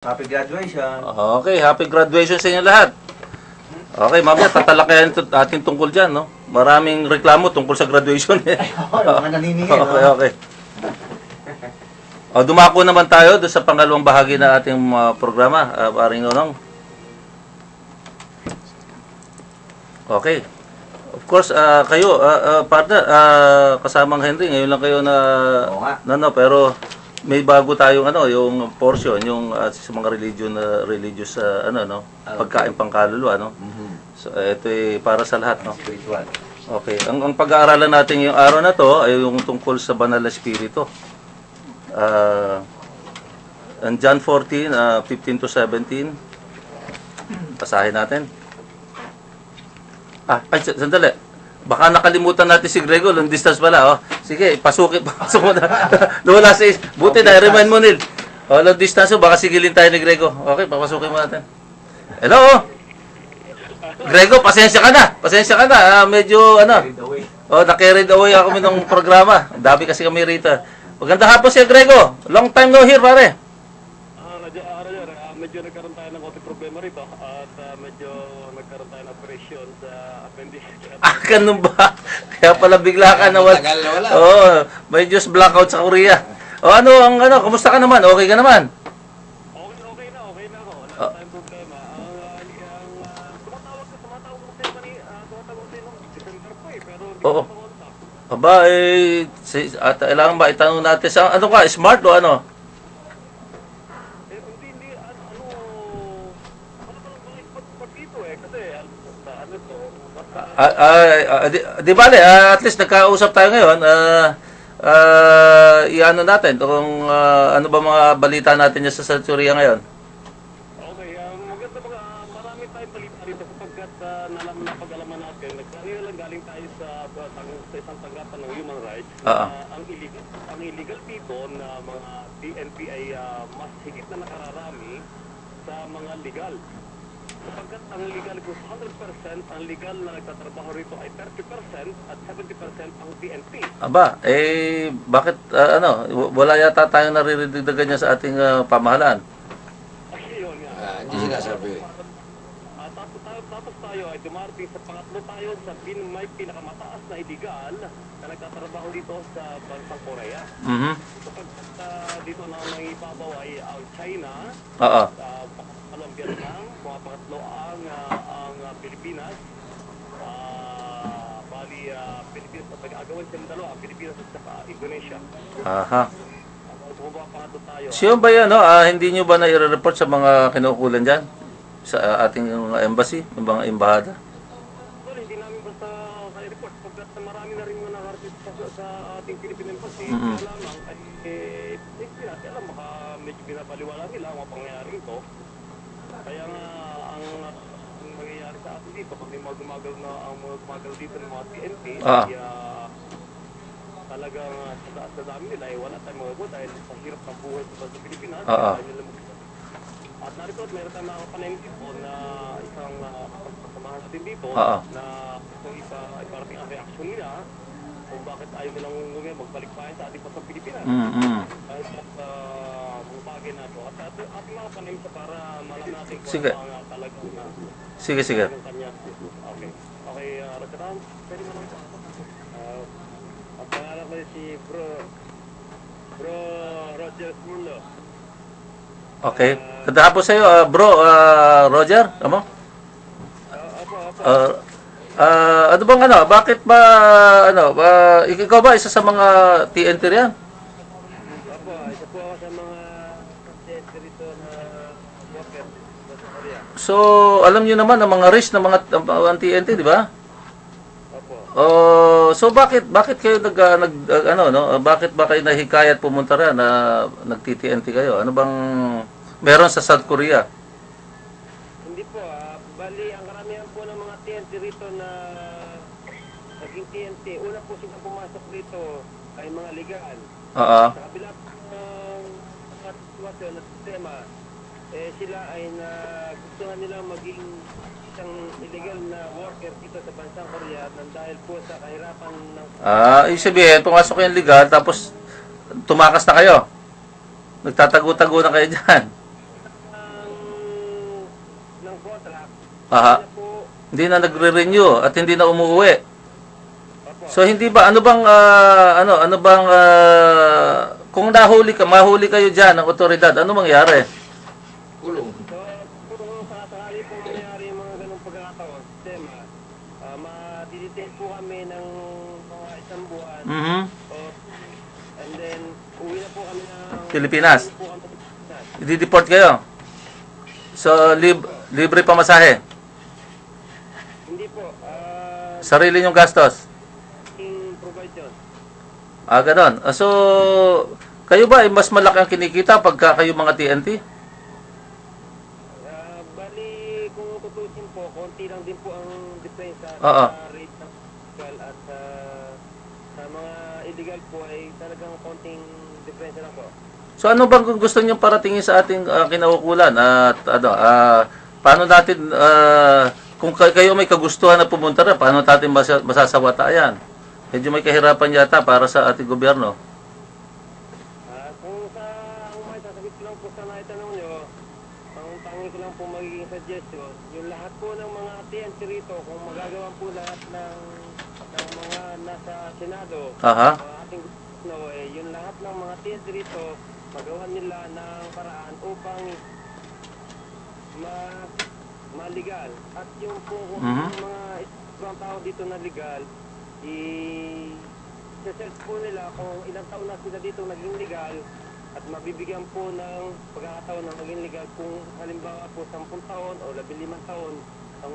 Happy graduation. Okay, happy graduation sa inyo lahat. Okay, mamaya tatalakayan ating tungkol dyan, no? Maraming reklamo tungkol sa graduation. Mga naniningil. Okay, okay. Dumako naman tayo doon sa pangalawang bahagi na ating programa, paring Nonong. Okay. Of course, kayo, partner, kasamang Henry, ngayon lang kayo na, pero may bago tayong yung portion, yung sa mga religious pagkain pangkaluluwa, no. So ito ay para sa lahat, no. Spiritual. Okay, ang pag-aaralan natin yung araw na to ay yung tungkol sa banal na espiritu. And John 14, 15 to 17. Basahin natin. Sandali. Baka nakalimutan natin si Grego, long distance pala, oh. Sige, pasok mo na. Wala sa buti na, remind mo, Neil. Long distance, baka sigilin tayo ni Grego. Okay, papasukin mo natin. Hello? Grego, pasensya ka na. Medyo, na-carried away ako ng programa. Ang dami kasi kami rito. Magandang hapon siya, Grego. Long time no here, pare. Medyo nagkaroon tayo ng konting problema rito at medyo nagkaroon tayo ng operation sa appendix. Ganun ba? Kaya pala bigla ka nawala. Tagal na wala. Oo, may just blackout sa Korea. Kumusta ka naman? Okay ka naman? Okay na ako. Wala tayong problema. Tumatawag mo sa December pa eh, pero hindi Oo. ko makontak. Aba, kailangan ba itanong natin sa, smart o ano? Hindi, dito eh, kasi Di bale, at least nagkausap tayo ngayon. Iano natin kung ano ba mga balita natin sa Centuria ngayon. Okay, maganda marami tayong balita rito sapagkat napag-alaman natin. Galing tayo sa isang tanggapan ng human rights. Ang illegal dito na mga DNP ay mas higit na nakararami sa mga legal. Sapagkat ang legal ko 100%, ang legal na nagtatrabaho rito ay 30% at 70% ang PNP. Aba, bakit wala yata tayong naririnig na ganyan sa ating pamahalaan? Ayun nga. Hindi sinasabi. Tapos tayo ay dumarating sa pangatlo tayo sa may pinakamataas na illegal na nagtatrabaho dito sa bansang Korea. Sapagkat dito na nangibabaw ay ang China, ang Vietnam, mga pangatlo ang Pilipinas. Pilipinas at nag-agawan silang dalawa, ang Pilipinas at saka Indonesia. Pangatlo tayo. Siya ba yan, hindi nyo ba na-report sa mga kinukulan dyan? Sa ating embassy, yung mga embahada? Well, hindi namin basta report pagkat marami na rin mga nakarating sa ating Philippine Embassy. Kaya lamang hindi natin alam, baka medyo pinapaliwala nila ang mga pangyayari ito. Kaya nga ang nangyayari sa atin dito, pag may mga gumagal dito ng mga TNT, talagang sa dami nila ay wala tayong magawa dahil sa hirap ng buhay sa Pilipinas. At narito, meron tayong mga panayin dito na isang kasamahan natin dito na kung iparating ang reaksyon nila kung bakit ayaw nilang magbalik pa sa ating pasang Pilipinas. Dahil sa mga bagay na ito. At ating mga panayin sa para malaman natin kung ano ang talagang Sige. kanya. Okay, Rogeran, pwede mo lang po. Ang pangalan ko si Bro Roger Mulo. Okay. Katapos sa iyo, bro, Roger, ano? Ano bang bakit ba, ikaw ba isa sa mga TNT riyan? Opo, isa po ako sa mga TNT rito na worker sa Korea. So, alam niyo naman ang mga risk ng mga TNT, di ba? Opo. So bakit kayo bakit ba kayo nahikayat pumunta riyan na nag-TNT kayo? Ano bang meron sa South Korea? Hindi po, bali ang karamihan po ng mga TNT rito na naging TNT, una po silang pumasok rito ay mga legal. Sa kabila po ng mga sitwasyon at sistema, sila ay gustuhan nilang maging isang illegal na worker dito sa bansang Korea dahil po sa kahirapan ng... Ibig sabihin, pumasok kayong legal, tapos tumakas na kayo. Nagtatago-tago na kayo dyan. yung contract, Aha. na po, Hindi na nagre-renew at hindi na umuwi. opo. So hindi ba ano bang kung mahuli kayo diyan ng otoridad, ano mangyayari? Kulong. So, kung sakasakali po mangyari yung mga ganung pagkakataon, sistema, madidetain po kami ng mga 1 buwan. Mhm. And then, uwi na po kami ng... Pilipinas. uwi po kami ng Pilipinas. I-deport kayo. So libre pamasahe. Hindi po, Sarili yung gastos. provide yun. Ganon. So kayo ba ay mas malaki ang kinikita pagka kayo mga TNT? Bali, kung tutusin po, konti lang din po ang diferensya Oo. sa rate ng legal at sa mga illegal po ay talagang konting diferensya lang po. So ano bang gusto niyo paratingin sa ating kinaukulan at paano natin kung kayo may kagustuhan na pumunta rin, paano natin masasawatayan? Medyo may kahirapan yata para sa ating gobyerno. Kung may sasagot ko lang po sa naitanong nyo, ang tangi ko lang po magiging suggestion, yung lahat po ng mga TNT rito, kung magagawa po lahat ng mga nasa Senado, Aha. ating gusto, yung lahat ng mga TNT rito, magawa nila ng paraan upang maligal. At yung po kung mga ibang tao dito na legal, i-search po nila kung ilang taon na sila dito naging legal at mabibigyan po ng pagkakataon na maging legal kung halimbawa po 10 taon o 15 taon ang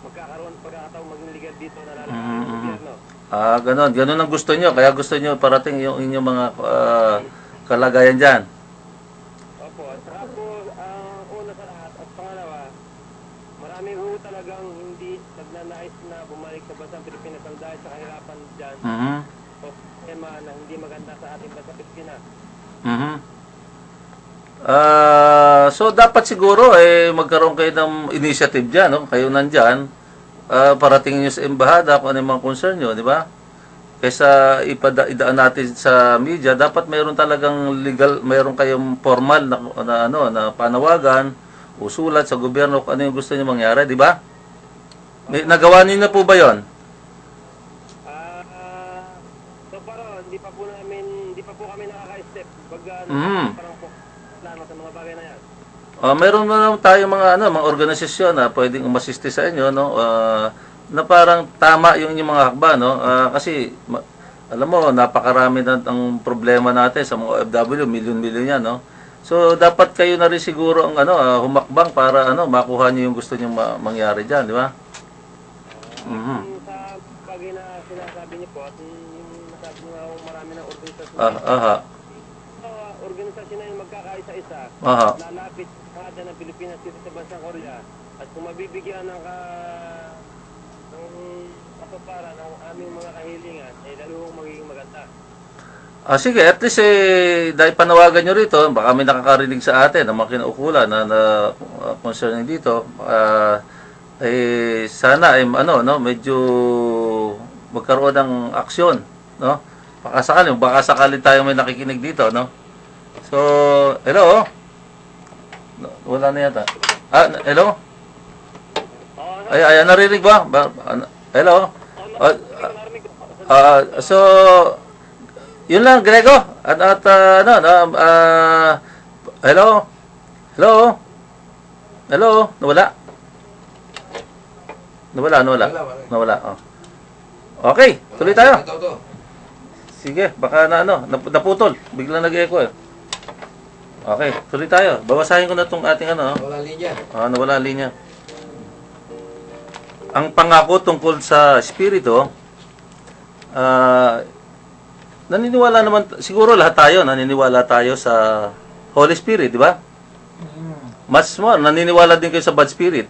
magkakaroon pagkakataon maging legal dito na lalaki ng gobyerno. Ganon. Ganon ang gusto nyo. Kaya gusto nyo parating yung inyong mga kalagayan dyan. Opo, at saka po, ang una sa lahat at pangalawa, marami po talagang hindi nagnanais na bumalik sa bansang Pilipinas ang dahil sa kahirapan dyan o tema na hindi maganda sa ating bansang Pilipinas. So dapat siguro magkaroon kayo ng initiative dyan, no? Kayo nandyan, paratingin nyo sa embahada kung ano yung mga concern nyo, di ba? Kaysa idaan natin sa media, dapat mayroon talagang legal, mayroon kayong formal na panawagan, usulat sa gobyerno kung ano yung gusto nyo mangyari, di ba? Nagawa niyo na po ba yon? So parang hindi pa po kami nakaka-step. Parang po plano sa mga bagay na yan. Meron na naman tayo mga organisasyon na pwedeng umasiste sa inyo, no? Na parang tama yung inyong mga hakba, no? Kasi alam mo, napakarami na ang problema natin sa mga OFW, milyon-milyon yan, no? So dapat kayo na rin siguro ang humakbang para makuha niyo yung gusto niyo mangyari diyan, di ba? Sa bagay na sinasabi niyo po at yung nasabi niyo marami ng organisasyon. Organisasyon na yung magkakaisa-isa. Lalapit kada ng Pilipinas dito sa bansang Korea at kung mabibigyan ng kapapara ng aming mga kahilingan ay lalong magiging maganda. Sige, at least dahil panawagan nyo rito, baka may nakakarinig sa atin ng mga kinaukulan na concerning dito, sana medyo magkaroon ng aksyon, no? Baka sakali tayo may nakikinig dito, no? So, hello? Wala na yata. Hello? Ay, narinig ba? Hello? So, yun lang, Grego. Hello? Hello? Hello? Nawala. Okay, tuloy tayo. Sige, baka naputol. Biglang nag-echo eh. Okay, tuloy tayo. Babasahin ko na itong ating Wala linya. nawala ang linya. Ang pangako tungkol sa Espiritu, naniniwala naman, siguro lahat tayo, naniniwala tayo sa Holy Spirit, di ba? Mas more, naniniwala din kayo sa bad spirit.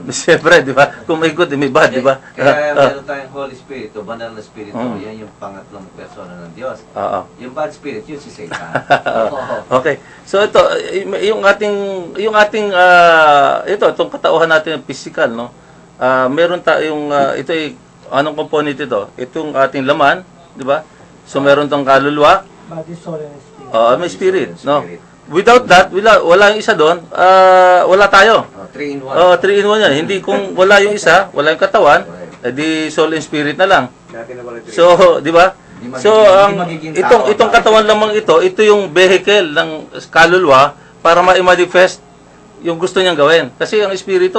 Siyempre, di ba? Kung may good, may bad, di ba? Kaya meron tayong Holy Spirit o Banal na Spirit. Yan yung pangatlong persona ng Diyos. Yung bad spirit, yun si Satan. Okay. So ito, yung ating itong katauhan natin physical, no? Meron tayong ito anong component ito? Itong ating laman, di ba? So meron tong kaluluwa, Body, soul, and spirit. may spirit, no? Without that, wala yung isa doon, wala tayo. 3 in 1. Oh, 3 in 1 yan. Hindi kung wala yung isa, wala yung katawan, edi soul and spirit na lang. So, di ba? So, itong katawan lamang ito yung vehicle ng kaluluwa para ma-manifest yung gusto niyang gawin. Kasi ang espiritu,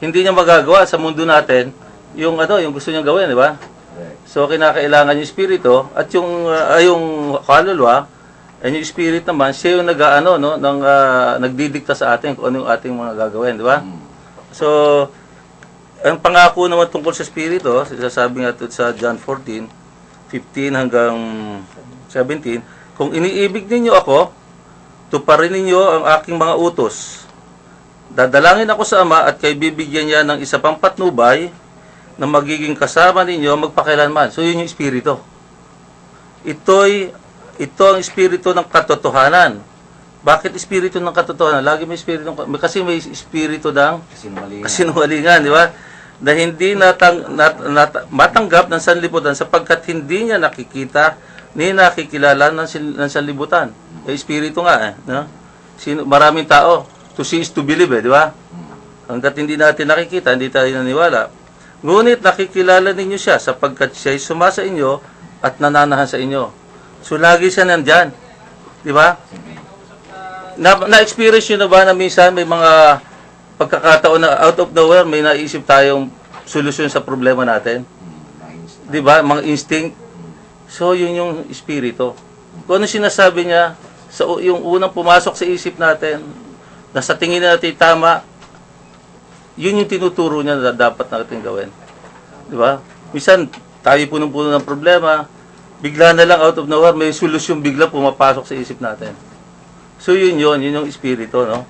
hindi niya magagawa sa mundo natin yung gusto niyang gawin, di ba? So, kinakailangan yung espiritu at yung kaluluwa, yung spirit naman, siya yung nagdidikta sa atin kung ano yung ating mga gagawin, di ba? So, ang pangako naman tungkol sa espiritu, sinasabi nga ito sa John 14, 15 hanggang 17, kung iniibig ninyo ako, tuparin ninyo ang aking mga utos. Dadalangin ako sa Ama at kay bibigyan niya ng isa pang patnubay na magiging kasama ninyo magpakailanman. So, yun yung espiritu. Ito ang espiritu ng katotohanan. Bakit espiritu ng katotohanan? Lagi may espiritu kasi may espiritu ng kasinungalingan, di ba? Na hindi matanggap ng sanlibutan sapagkat hindi niya nakikita ni nakikilala ng sanlibutan. Espiritu nga no? Maraming tao, to see is to believe, di ba? Hanggat hindi natin nakikita, hindi tayo naniwala. Ngunit nakikilala ninyo siya sapagkat siya ay sumasa inyo at nananahan sa inyo. So, lagi siya nandyan. Di ba? Na-experience nyo na ba na minsan may mga pagkakataon na out of nowhere, may naisip tayong solusyon sa problema natin? Di ba? Mga instinct. So, yun yung espiritu. Kung ano sinasabi niya, yung unang pumasok sa isip natin, na sa tingin natin tama, yun yung tinuturo niya na dapat natin gawin. Di ba? Minsan, tayo punong-puno ng problema, bigla na lang out of nowhere, may solusyon bigla pumapasok sa isip natin. So, yun yung espiritu, no?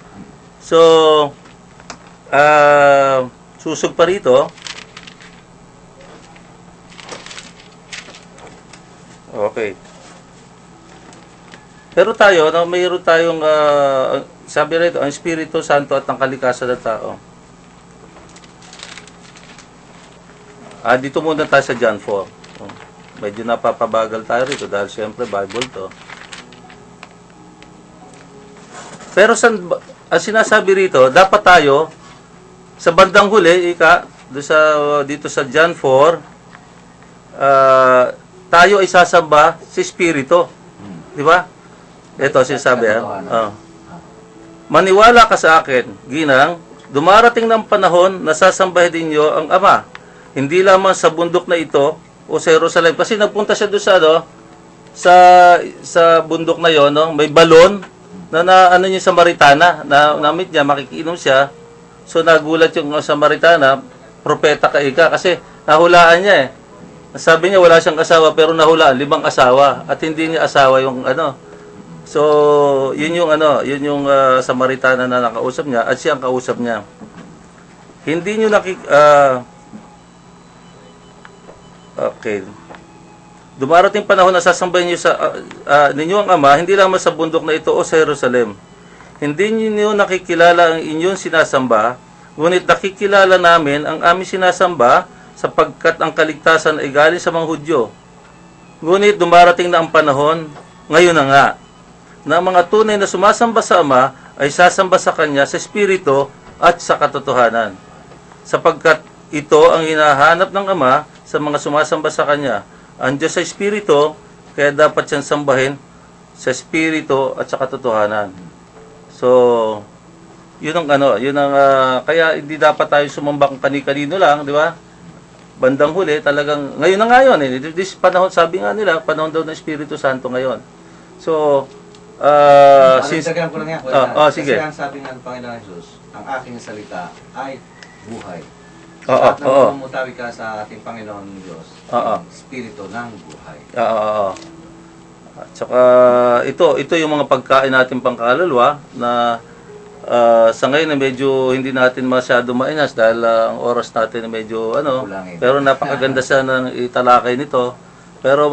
So, susog pa rito. Okay. Pero tayo, mayroon tayong, sabi rito, ang Espiritu Santo at ang kalikasan ng tao. Dito muna tayo sa John 4. Medyo napapabagal tayo rito dahil siyempre Bible to. Pero ang sinasabi rito, dapat tayo sa bandang huli, dito sa John 4, tayo ay sasamba sa Espiritu. Di ba? Ito sinasabi. Maniwala ka sa akin, Ginang, dumarating ng panahon na sasambahin ninyo ang Ama. Hindi lamang sa bundok na ito o sa Jerusalem. Kasi nagpunta siya doon sa bundok na yon, no? May balon na yung Samaritana, na namit niya, makikiinom siya. So nagulat yung Samaritana, propeta ka ika, kasi nahulaan niya eh. Sabi niya wala siyang asawa pero nahulaan 5 asawa at hindi niya asawa yung So, yun yung Samaritana na nakausap niya at siya ang kausap niya. Hindi niyo okay. Dumarating panahon na sasambahin niyo ninyo ang Ama, hindi lamang sa bundok na ito o sa Jerusalem. Hindi niyo nakikilala ang inyong sinasamba, ngunit nakikilala namin ang aming sinasamba sapagkat ang kaligtasan ay galing sa mga Hudyo. Ngunit dumarating na ang panahon, ngayon na nga, na ang mga tunay na sumasamba sa Ama ay sasamba sa Kanya sa Espiritu at sa katotohanan. Sapagkat ito ang hinahanap ng Ama sa mga sumasamba sa Kanya. Ang Diyos sa Espiritu, kaya dapat siyang sambahin sa Espiritu at sa katotohanan. So, yun ang kaya hindi dapat tayo sumamba kung kani-kanino lang, di ba? Bandang huli, talagang, ngayon na ngayon, this panahon, sabi nga nila, panahon daw ng Espiritu Santo ngayon. So, Dagdagan ko lang yan. Sige. Kasi ang sabi nga ng Panginoon Jesus, ang aking salita ay buhay. At namumutawi ka sa ating Panginoon Diyos, ang Espiritu ng buhay. At saka, ito yung mga pagkain natin pangkaluluwa na sa ngayon medyo hindi natin masyado mainas dahil ang oras natin medyo pero napakaganda sana ng italakay nito. Pero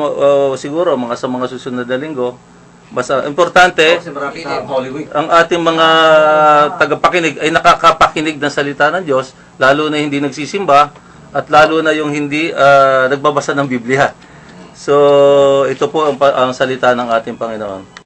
siguro sa mga susunod na linggo, basta importante ang ating mga tagapakinig ay nakakapakinig ng salita ng Diyos, lalo na hindi nagsisimba at lalo na yung hindi nagbabasa ng Biblia. So ito po ang salita ng ating Panginoon.